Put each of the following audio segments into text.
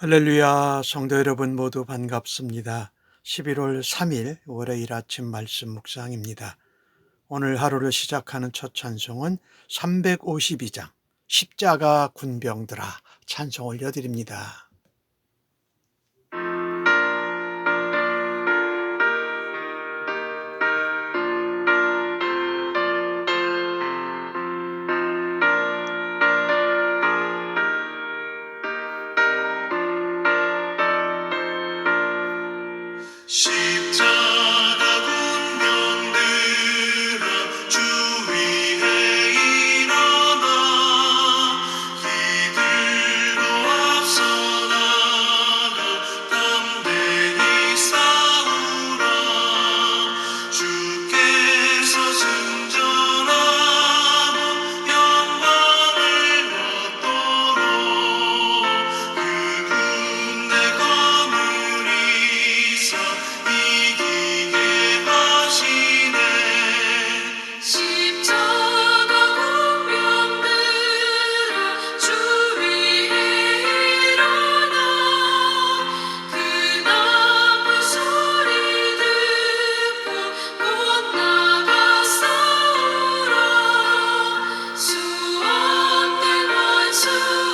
할렐루야, 성도 여러분 모두 반갑습니다. 11월 3일 월요일 아침 말씀 묵상입니다. 오늘 하루를 시작하는 첫 찬송은 352장 십자가 군병들아 찬송 올려드립니다. 십자가 군병들아 주 위에 일어나 이들고 앞서 나가 담대히 싸우라. 주께서 승전하고 영광을 얻도록 그 군대 거느리사 이기게 하시네. 십자가 군병들아 주 위에 일어나 그 나팔 소리 듣고 못 나가 싸우라. 수없는 원수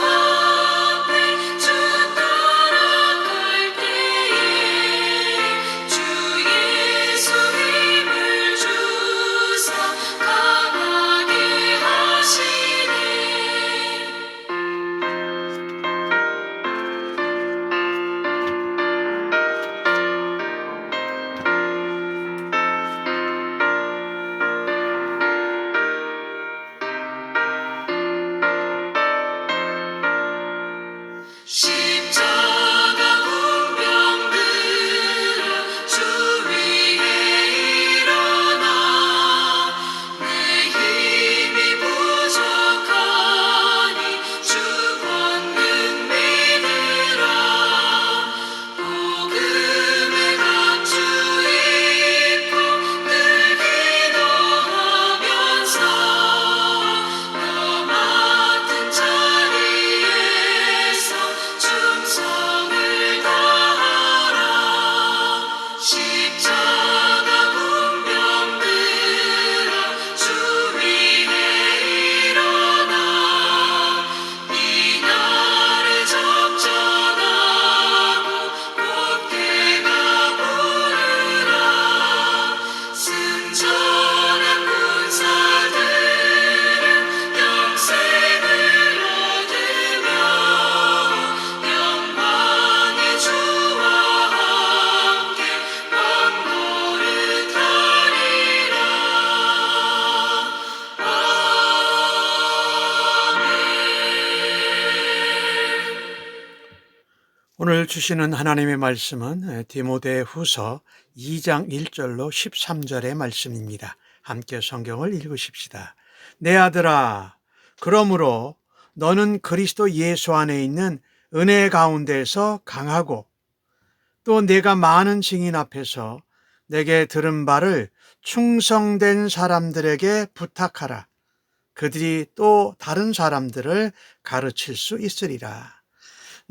앞에 주 따라갈 때에 주 예수 힘을 주사 강하게 하시네. 십자가 군병들아 주 위에 일어나 내 힘이 부족하니 주 권능 믿으라. 복음의 갑주 입고 늘 기도하면서 너 맡은 자리에서 충성을 다하라. 십자가 군병들아 주 위에 일어나 이 날을 적전하고 곧게 가부르라. 승전한 군사들은 영생을 얻으며 영광의 주와 함께 왕노릇하리라. 오늘 주시는 하나님의 말씀은 디모데 후서 2장 1절로 13절의 말씀입니다. 함께 성경을 읽으십시다. 내 아들아, 그러므로 너는 그리스도 예수 안에 있는 은혜 가운데서 강하고 또 내가 많은 증인 앞에서 내게 들은 바를 충성된 사람들에게 부탁하라. 그들이 또 다른 사람들을 가르칠 수 있으리라.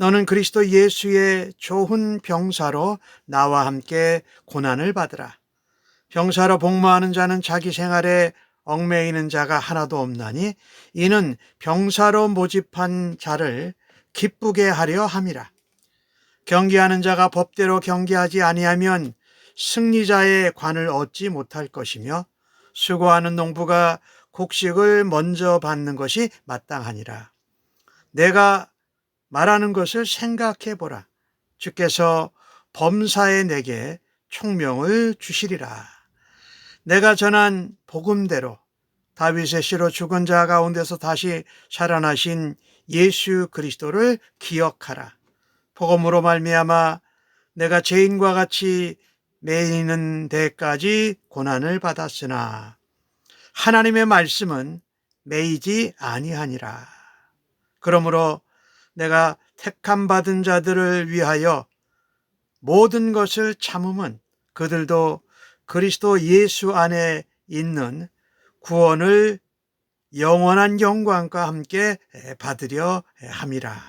너는 그리스도 예수의 좋은 병사로 나와 함께 고난을 받으라. 병사로 복무하는 자는 자기 생활에 얽매이는 자가 하나도 없나니 이는 병사로 모집한 자를 기쁘게 하려 함이라. 경계하는 자가 법대로 경계하지 아니하면 승리자의 관을 얻지 못할 것이며 수고하는 농부가 곡식을 먼저 받는 것이 마땅하니라. 내가 말하는 것을 생각해 보라. 주께서 범사에 내게 총명을 주시리라. 내가 전한 복음대로 다윗의 씨로 죽은 자 가운데서 다시 살아나신 예수 그리스도를 기억하라. 복음으로 말미암아 내가 죄인과 같이 매이는 데까지 고난을 받았으나 하나님의 말씀은 매이지 아니하니라. 그러므로 내가 택함 받은 자들을 위하여 모든 것을 참음은 그들도 그리스도 예수 안에 있는 구원을 영원한 영광과 함께 받으려 함이라.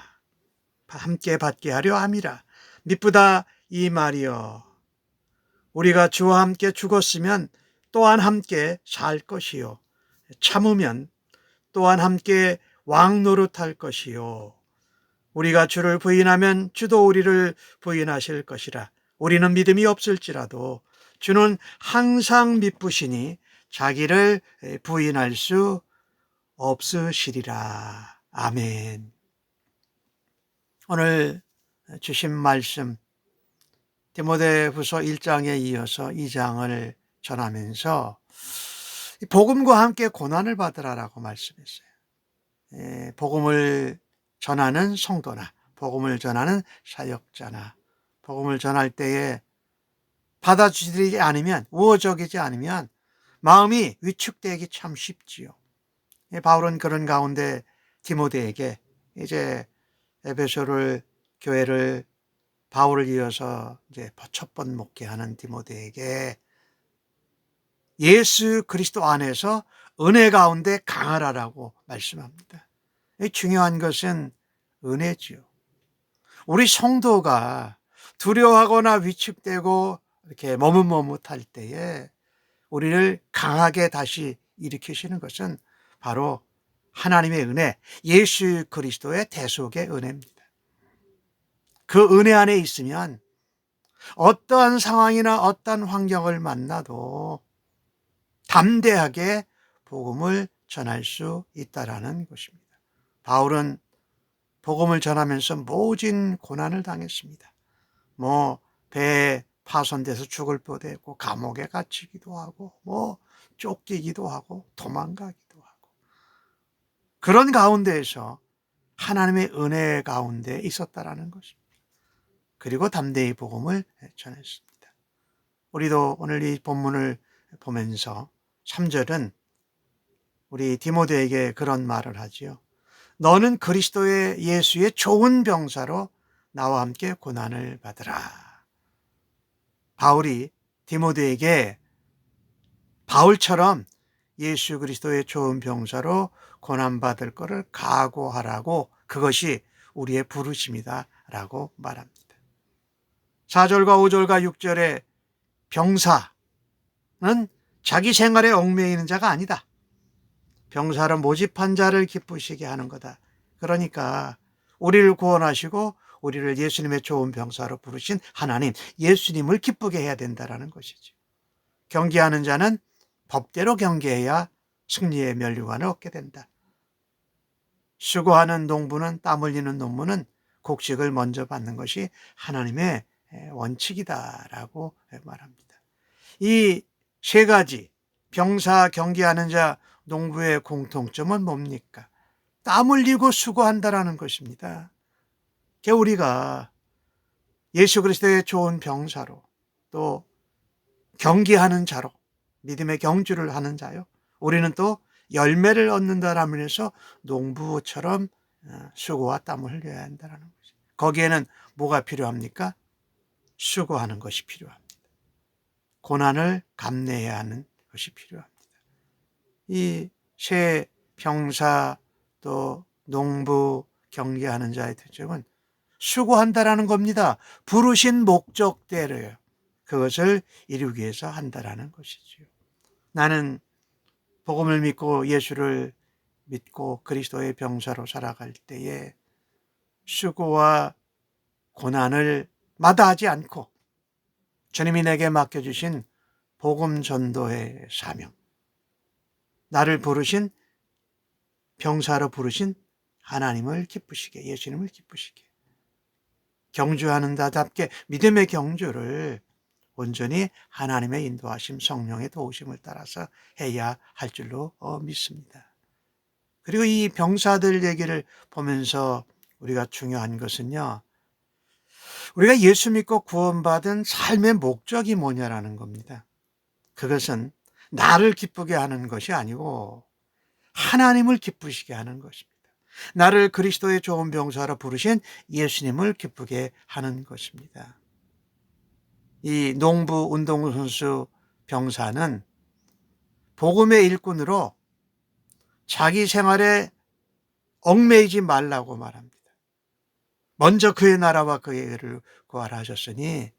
함께 받게 하려 함이라. 미쁘다 이 말이여. 우리가 주와 함께 죽었으면 또한 함께 살 것이요. 참으면 또한 함께 왕 노릇할 것이요. 우리가 주를 부인하면 주도 우리를 부인하실 것이라. 우리는 믿음이 없을지라도 주는 항상 미쁘시니 자기를 부인할 수 없으시리라. 아멘. 오늘 주신 말씀 디모데후서 1장에 이어서 2장을 전하면서 복음과 함께 고난을 받으라라고 말씀했어요. 복음을 전하는 성도나 복음을 전하는 사역자나 복음을 전할 때에 받아주지 않으면, 우호적이지 않으면 마음이 위축되기 참 쉽지요. 바울은 그런 가운데 디모데에게 이제 에베소를 교회를 바울을 이어서 이제 첫 번 목회하는 디모데에게 예수 그리스도 안에서 은혜 가운데 강하라라고 말씀합니다. 중요한 것은 은혜지요. 우리 성도가 두려워하거나 위축되고 이렇게 머뭇머뭇할 때에 우리를 강하게 다시 일으키시는 것은 바로 하나님의 은혜, 예수 그리스도의 대속의 은혜입니다. 그 은혜 안에 있으면 어떠한 상황이나 어떠한 환경을 만나도 담대하게 복음을 전할 수 있다라는 것입니다. 바울은 복음을 전하면서 모진 고난을 당했습니다. 배에 파손돼서 죽을 뻔했고 감옥에 갇히기도 하고 쫓기기도 하고 도망가기도 하고 그런 가운데에서 하나님의 은혜 가운데 있었다라는 것입니다. 그리고 담대히 복음을 전했습니다. 우리도 오늘 이 본문을 보면서 3절은 우리 디모데에게 그런 말을 하지요. 너는 그리스도의 예수의 좋은 병사로 나와 함께 고난을 받으라. 바울이 디모데에게 바울처럼 예수 그리스도의 좋은 병사로 고난받을 것을 각오하라고, 그것이 우리의 부르심이다 라고 말합니다. 4절과 5절과 6절에 병사는 자기 생활에 얽매이는 자가 아니다. 병사를 모집한 자를 기쁘시게 하는 거다. 그러니까 우리를 구원하시고 우리를 예수님의 좋은 병사로 부르신 하나님, 예수님을 기쁘게 해야 된다는 것이죠. 경계하는 자는 법대로 경계해야 승리의 면류관을 얻게 된다. 수고하는 농부는, 땀 흘리는 농부는 곡식을 먼저 받는 것이 하나님의 원칙이다라고 말합니다. 이 세 가지, 병사, 경계하는 자, 농부의 공통점은 뭡니까? 땀 흘리고 수고한다라는 것입니다. 우리가 예수 그리스도의 좋은 병사로, 또 경계하는 자로, 믿음의 경주를 하는 자요, 우리는 또 열매를 얻는다라면 해서 농부처럼 수고와 땀을 흘려야 한다는 것이죠. 거기에는 뭐가 필요합니까? 수고하는 것이 필요합니다. 고난을 감내해야 하는 것이 필요합니다. 이 세 병사, 또 농부, 경계하는 자의 특징은 수고한다라는 겁니다. 부르신 목적대로요. 그것을 이루기 위해서 한다라는 것이지요. 나는 복음을 믿고 예수를 믿고 그리스도의 병사로 살아갈 때에 수고와 고난을 마다하지 않고 주님이 내게 맡겨주신 복음 전도의 사명, 나를 부르신 병사로 부르신 하나님을 기쁘시게, 예수님을 기쁘시게 경주하는 자답게 믿음의 경주를 온전히 하나님의 인도하심, 성령의 도우심을 따라서 해야 할 줄로 믿습니다. 그리고 이 병사들 얘기를 보면서 우리가 중요한 것은요, 우리가 예수 믿고 구원받은 삶의 목적이 뭐냐라는 겁니다. 그것은 나를 기쁘게 하는 것이 아니고 하나님을 기쁘시게 하는 것입니다. 나를 그리스도의 좋은 병사로 부르신 예수님을 기쁘게 하는 것입니다. 이 농부, 운동선수, 병사는 복음의 일꾼으로 자기 생활에 얽매이지 말라고 말합니다. 먼저 그의 나라와 그의 의를 구하라 하셨으니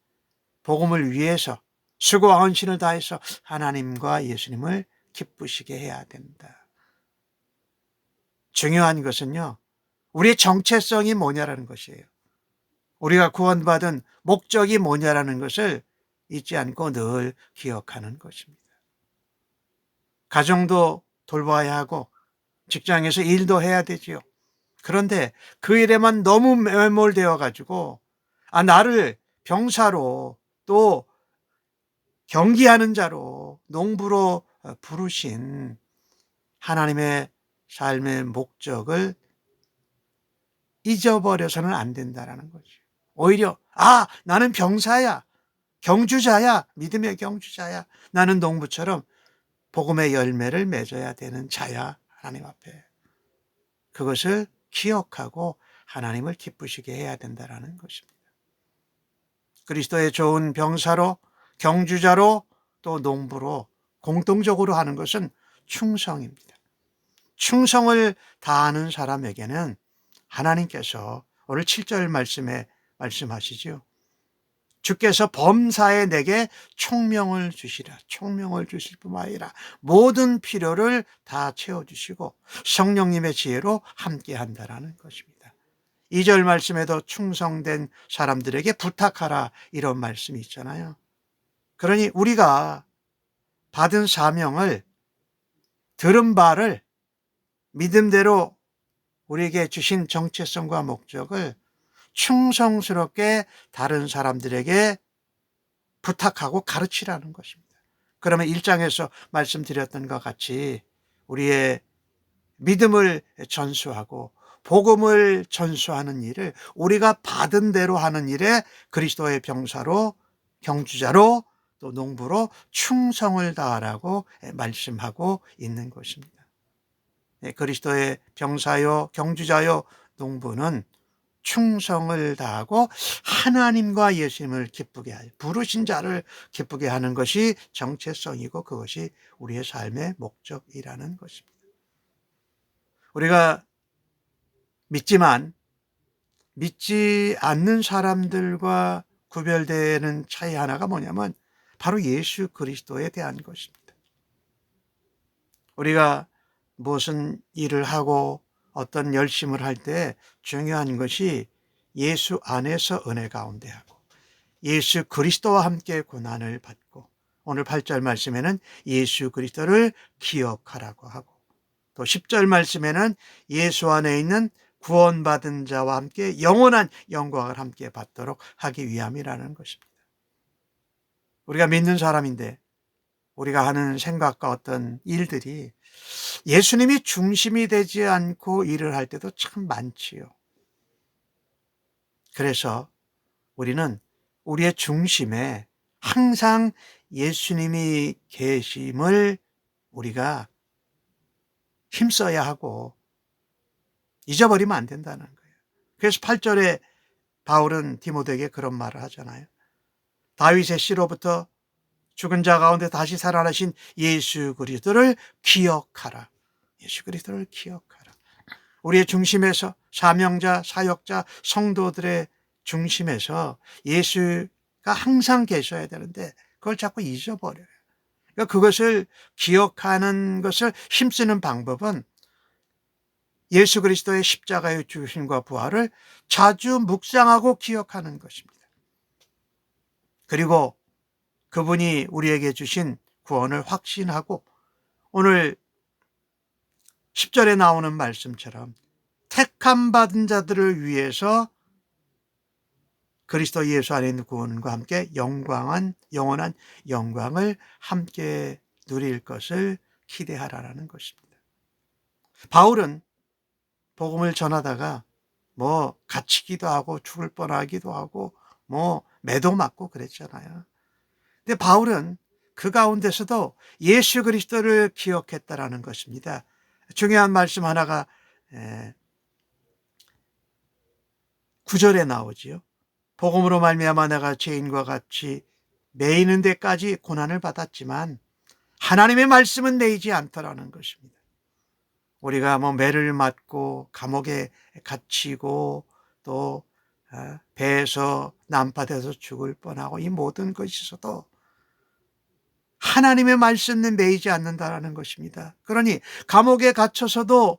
복음을 위해서 수고와 헌신을 다해서 하나님과 예수님을 기쁘시게 해야 된다. 중요한 것은요, 우리의 정체성이 뭐냐라는 것이에요. 우리가 구원받은 목적이 뭐냐라는 것을 잊지 않고 늘 기억하는 것입니다. 가정도 돌봐야 하고 직장에서 일도 해야 되지요. 그런데 그 일에만 너무 매몰되어 가지고 나를 병사로 또 경기하는 자로 농부로 부르신 하나님의 삶의 목적을 잊어버려서는 안 된다라는 거죠. 오히려 나는 병사야, 경주자야, 믿음의 경주자야, 나는 농부처럼 복음의 열매를 맺어야 되는 자야, 하나님 앞에. 그것을 기억하고 하나님을 기쁘시게 해야 된다라는 것입니다. 그리스도의 좋은 병사로, 경주자로, 또 농부로 공통적으로 하는 것은 충성입니다. 충성을 다하는 사람에게는 하나님께서 오늘 7절 말씀에 말씀하시죠. 주께서 범사에 내게 총명을 주시라. 총명을 주실 뿐만 아니라 모든 필요를 다 채워주시고 성령님의 지혜로 함께 한다라는 것입니다. 2절 말씀에도 충성된 사람들에게 부탁하라 이런 말씀이 있잖아요. 그러니 우리가 받은 사명을, 들은 바를 믿음대로 우리에게 주신 정체성과 목적을 충성스럽게 다른 사람들에게 부탁하고 가르치라는 것입니다. 그러면 1장에서 말씀드렸던 것 같이 우리의 믿음을 전수하고 복음을 전수하는 일을 우리가 받은 대로 하는 일에 그리스도의 병사로, 경주자로, 또 농부로 충성을 다하라고 말씀하고 있는 것입니다. 그리스도의 병사요, 경주자요, 농부는 충성을 다하고 하나님과 예수님을 기쁘게 하여 부르신 자를 기쁘게 하는 것이 정체성이고 그것이 우리의 삶의 목적이라는 것입니다. 우리가 믿지만 믿지 않는 사람들과 구별되는 차이 하나가 뭐냐면 바로 예수 그리스도에 대한 것입니다. 우리가 무슨 일을 하고 어떤 열심을 할 때 중요한 것이 예수 안에서 은혜 가운데 하고 예수 그리스도와 함께 고난을 받고 오늘 8절 말씀에는 예수 그리스도를 기억하라고 하고 또 10절 말씀에는 예수 안에 있는 구원받은 자와 함께 영원한 영광을 함께 받도록 하기 위함이라는 것입니다. 우리가 믿는 사람인데 우리가 하는 생각과 어떤 일들이 예수님이 중심이 되지 않고 일을 할 때도 참 많지요. 그래서 우리는 우리의 중심에 항상 예수님이 계심을 우리가 힘써야 하고 잊어버리면 안 된다는 거예요. 그래서 8절에 바울은 디모데에게 그런 말을 하잖아요. 다윗의 씨로부터 죽은 자 가운데 다시 살아나신 예수 그리스도를 기억하라. 예수 그리스도를 기억하라. 우리의 중심에서 사명자, 사역자, 성도들의 중심에서 예수가 항상 계셔야 되는데 그걸 자꾸 잊어버려요. 그러니까 그것을 기억하는 것을 힘쓰는 방법은 예수 그리스도의 십자가의 죽으심과 부활을 자주 묵상하고 기억하는 것입니다. 그리고 그분이 우리에게 주신 구원을 확신하고 오늘 10절에 나오는 말씀처럼 택함 받은 자들을 위해서 그리스도 예수 안에 있는 구원과 함께 영원한 영광을 함께 누릴 것을 기대하라는 것입니다. 바울은 복음을 전하다가 갇히기도 하고 죽을 뻔하기도 하고 매도 맞고 그랬잖아요. 근데 바울은 그 가운데서도 예수 그리스도를 기억했다라는 것입니다. 중요한 말씀 하나가 9절에 나오지요. 복음으로 말미암아 내가 죄인과 같이 매이는 데까지 고난을 받았지만 하나님의 말씀은 매이지 않더라는 것입니다. 우리가 매를 맞고 감옥에 갇히고 또 배에서 난파돼서 죽을 뻔하고 이 모든 것이 있어도 하나님의 말씀에 매이지 않는다라는 것입니다. 그러니 감옥에 갇혀서도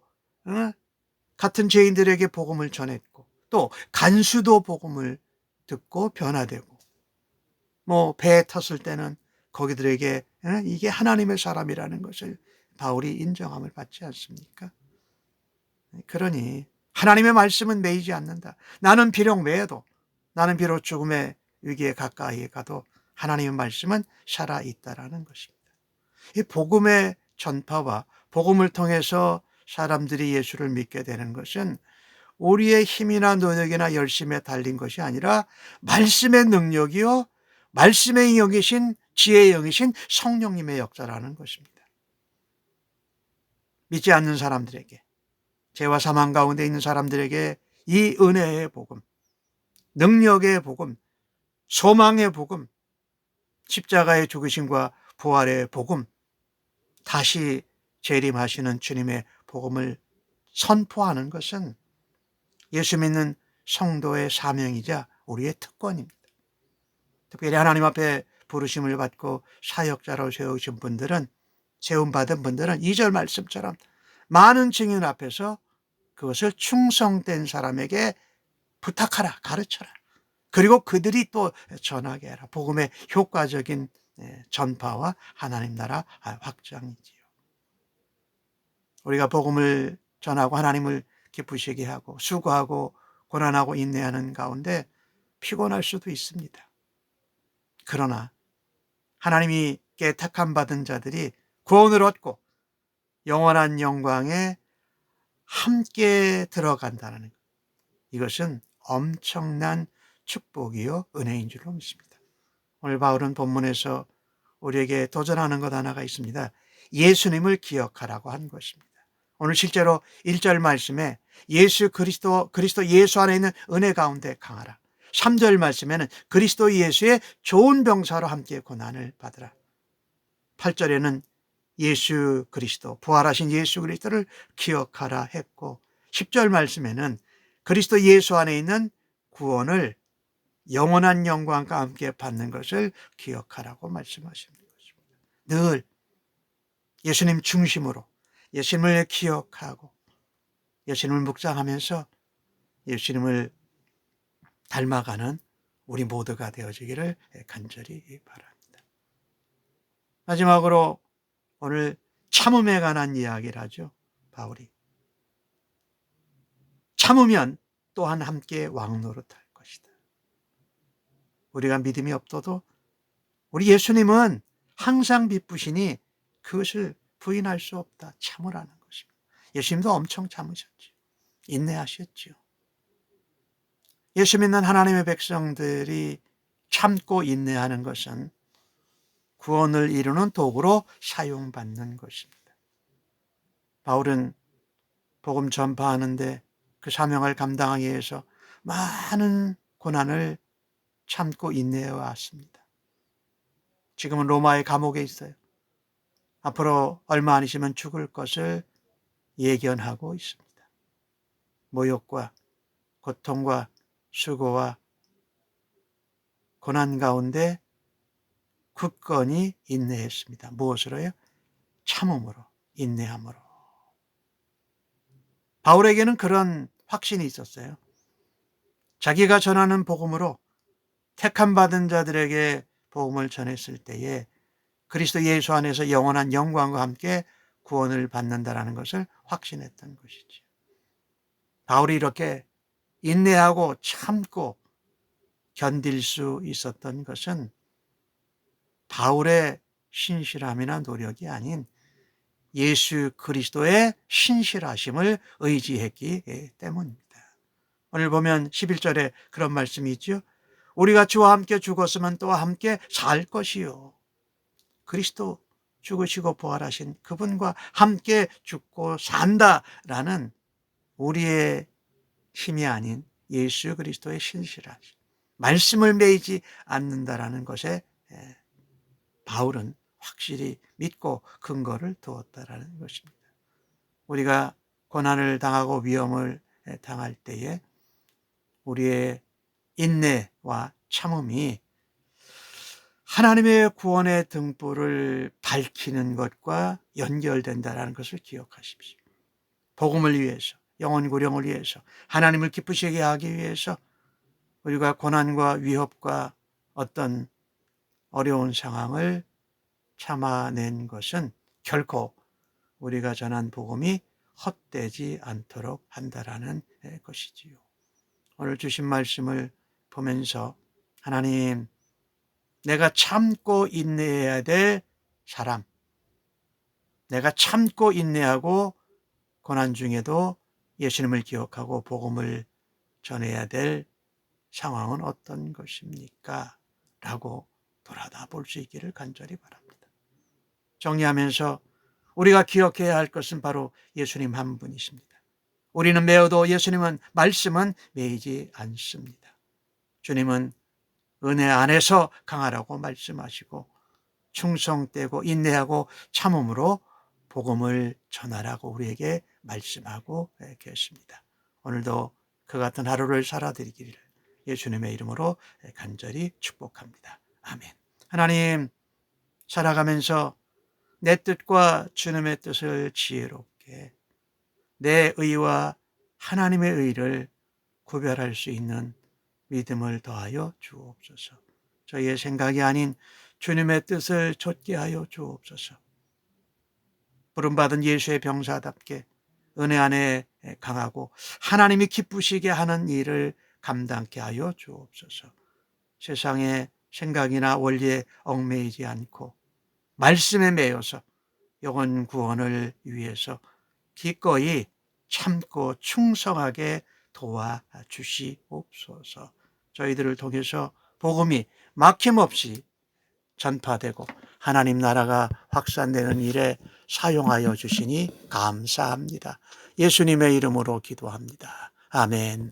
같은 죄인들에게 복음을 전했고 또 간수도 복음을 듣고 변화되고 뭐 배에 탔을 때는 거기들에게 이게 하나님의 사람이라는 것을 바울이 인정함을 받지 않습니까? 그러니 하나님의 말씀은 매이지 않는다. 나는 비록 매여도 나는 비록 죽음의 위기에 가까이 가도 하나님의 말씀은 살아있다라는 것입니다. 이 복음의 전파와 복음을 통해서 사람들이 예수를 믿게 되는 것은 우리의 힘이나 노력이나 열심에 달린 것이 아니라 말씀의 능력이요 말씀의 영이신 지혜의 영이신 성령님의 역사라는 것입니다. 믿지 않는 사람들에게 죄와 사망 가운데 있는 사람들에게 이 은혜의 복음, 능력의 복음, 소망의 복음, 십자가의 죽으심과 부활의 복음, 다시 재림하시는 주님의 복음을 선포하는 것은 예수 믿는 성도의 사명이자 우리의 특권입니다. 특별히 하나님 앞에 부르심을 받고 사역자로 세우신 분들은, 세움받은 분들은 2절 말씀처럼 많은 증인 앞에서 그것을 충성된 사람에게 부탁하라, 가르쳐라. 그리고 그들이 또 전하게 해라. 복음의 효과적인 전파와 하나님 나라 확장이지요. 우리가 복음을 전하고 하나님을 기쁘시게 하고 수고하고 고난하고 인내하는 가운데 피곤할 수도 있습니다. 그러나 하나님이 택함 받은 자들이 구원을 얻고 영원한 영광에 함께 들어간다는 것. 이것은 엄청난 축복이요 은혜인 줄로 믿습니다. 오늘 바울은 본문에서 우리에게 도전하는 것 하나가 있습니다. 예수님을 기억하라고 한 것입니다. 오늘 실제로 1절 말씀에 예수 그리스도 예수 안에 있는 은혜 가운데 강하라. 3절 말씀에는 그리스도 예수의 좋은 병사로 함께 고난을 받으라. 8절에는 예수 그리스도, 부활하신 예수 그리스도를 기억하라 했고 10절 말씀에는 그리스도 예수 안에 있는 구원을 영원한 영광과 함께 받는 것을 기억하라고 말씀하시는 것입니다. 늘 예수님 중심으로 예수님을 기억하고 예수님을 묵상하면서 예수님을 닮아가는 우리 모두가 되어지기를 간절히 바랍니다. 마지막으로 오늘 참음에 관한 이야기를 하죠. 바울이. 참으면 또한 함께 왕노릇할 것이다. 우리가 믿음이 없어도 우리 예수님은 항상 기쁘시니 그것을 부인할 수 없다. 참으라는 것입니다. 예수님도 엄청 참으셨죠. 인내하셨죠. 예수 믿는 하나님의 백성들이 참고 인내하는 것은 구원을 이루는 도구로 사용받는 것입니다. 바울은 복음 전파하는데 그 사명을 감당하기 위해서 많은 고난을 참고 인내해 왔습니다. 지금은 로마의 감옥에 있어요. 앞으로 얼마 안 있으면 죽을 것을 예견하고 있습니다. 모욕과 고통과 수고와 고난 가운데 굳건히 인내했습니다. 무엇으로요? 참음으로, 인내함으로. 바울에게는 그런 확신이 있었어요. 자기가 전하는 복음으로 택함 받은 자들에게 복음을 전했을 때에 그리스도 예수 안에서 영원한 영광과 함께 구원을 받는다라는 것을 확신했던 것이죠. 바울이 이렇게 인내하고 참고 견딜 수 있었던 것은 바울의 신실함이나 노력이 아닌 예수 그리스도의 신실하심을 의지했기 때문입니다. 오늘 보면 11절에 그런 말씀이 있죠. 우리가 주와 함께 죽었으면 또 함께 살 것이요. 그리스도 죽으시고 부활하신 그분과 함께 죽고 산다라는 우리의 힘이 아닌 예수 그리스도의 신실하심, 말씀을 매이지 않는다라는 것에 바울은 확실히 믿고 근거를 두었다라는 것입니다. 우리가 고난을 당하고 위험을 당할 때에 우리의 인내와 참음이 하나님의 구원의 등불을 밝히는 것과 연결된다는 것을 기억하십시오. 복음을 위해서, 영혼 구령을 위해서, 하나님을 기쁘시게 하기 위해서 우리가 고난과 위협과 어떤 어려운 상황을 참아낸 것은 결코 우리가 전한 복음이 헛되지 않도록 한다라는 것이지요. 오늘 주신 말씀을 보면서 하나님, 내가 참고 인내해야 될 사람, 내가 참고 인내하고 고난 중에도 예수님을 기억하고 복음을 전해야 될 상황은 어떤 것입니까? 라고 돌아다 볼 수 있기를 간절히 바랍니다. 정리하면서 우리가 기억해야 할 것은 바로 예수님 한 분이십니다. 우리는 매어도 예수님은 말씀은 매이지 않습니다. 주님은 은혜 안에서 강하라고 말씀하시고 충성되고 인내하고 참음으로 복음을 전하라고 우리에게 말씀하고 계십니다. 오늘도 그 같은 하루를 살아드리기를 예수님의 이름으로 간절히 축복합니다. 아멘. 하나님, 살아가면서 내 뜻과 주님의 뜻을 지혜롭게, 내 의와 하나님의 의를 구별할 수 있는 믿음을 더하여 주옵소서. 저희의 생각이 아닌 주님의 뜻을 좇게 하여 주옵소서. 부름받은 예수의 병사답게 은혜 안에 강하고 하나님이 기쁘시게 하는 일을 감당케 하여 주옵소서. 세상의 생각이나 원리에 얽매이지 않고 말씀에 매여서 영혼 구원을 위해서 기꺼이 참고 충성하게 도와주시옵소서. 저희들을 통해서 복음이 막힘없이 전파되고 하나님 나라가 확산되는 일에 사용하여 주시니 감사합니다. 예수님의 이름으로 기도합니다. 아멘.